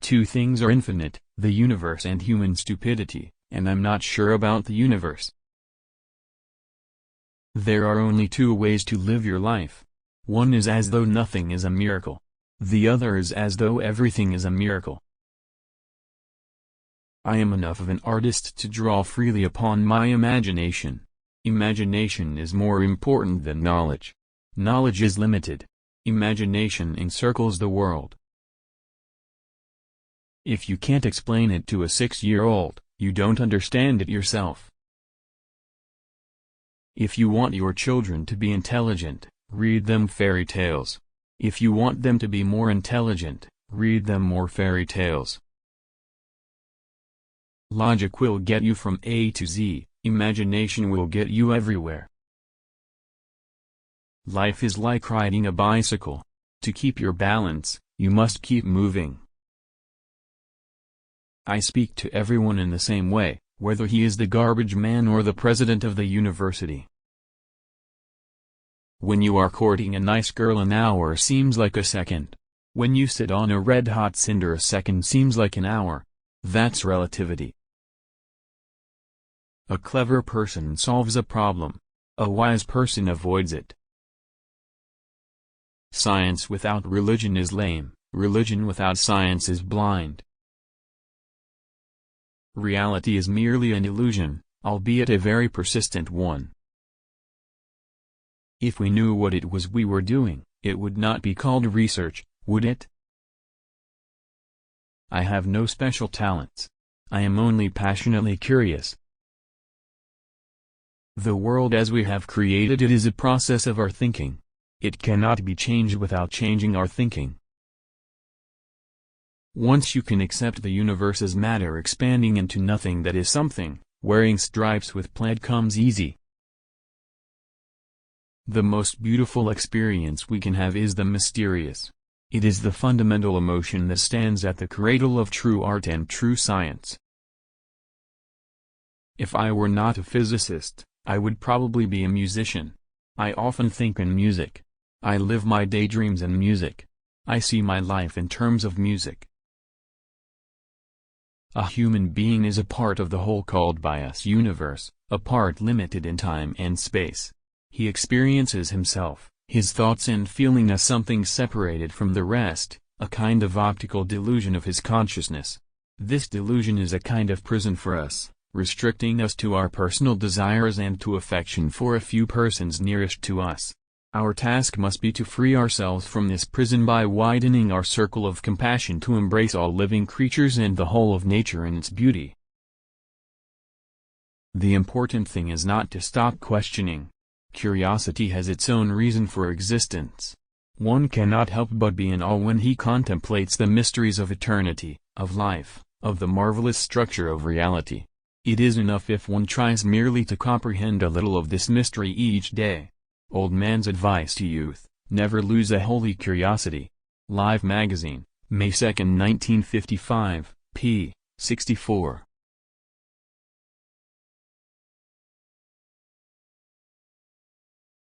Two things are infinite, the universe and human stupidity, and I'm not sure about the universe. There are only two ways to live your life. One is as though nothing is a miracle. The other is as though everything is a miracle. I am enough of an artist to draw freely upon my imagination. Imagination is more important than knowledge. Knowledge is limited. Imagination encircles the world. If you can't explain it to a 6-year-old, you don't understand it yourself. If you want your children to be intelligent, read them fairy tales. If you want them to be more intelligent, read them more fairy tales. Logic will get you from A to Z, imagination will get you everywhere. Life is like riding a bicycle. To keep your balance, you must keep moving. I speak to everyone in the same way, whether he is the garbage man or the president of the university. When you are courting a nice girl, an hour seems like a second. When you sit on a red-hot cinder, a second seems like an hour. That's relativity. A clever person solves a problem. A wise person avoids it. Science without religion is lame. Religion without science is blind. Reality is merely an illusion, albeit a very persistent one. If we knew what it was we were doing, it would not be called research, would it? I have no special talents. I am only passionately curious. The world as we have created it is a process of our thinking. It cannot be changed without changing our thinking. Once you can accept the universe as matter expanding into nothing that is something, wearing stripes with plaid comes easy. The most beautiful experience we can have is the mysterious. It is the fundamental emotion that stands at the cradle of true art and true science. If I were not a physicist, I would probably be a musician. I often think in music. I live my daydreams in music. I see my life in terms of music. A human being is a part of the whole called by us universe, a part limited in time and space. He experiences himself, his thoughts and feeling as something separated from the rest, a kind of optical delusion of his consciousness. This delusion is a kind of prison for us, restricting us to our personal desires and to affection for a few persons nearest to us. Our task must be to free ourselves from this prison by widening our circle of compassion to embrace all living creatures and the whole of nature in its beauty. The important thing is not to stop questioning. Curiosity has its own reason for existence. One cannot help but be in awe when he contemplates the mysteries of eternity, of life, of the marvelous structure of reality. It is enough if one tries merely to comprehend a little of this mystery each day. Old man's advice to youth: never lose a holy curiosity. Life magazine, May 2, 1955, p. 64.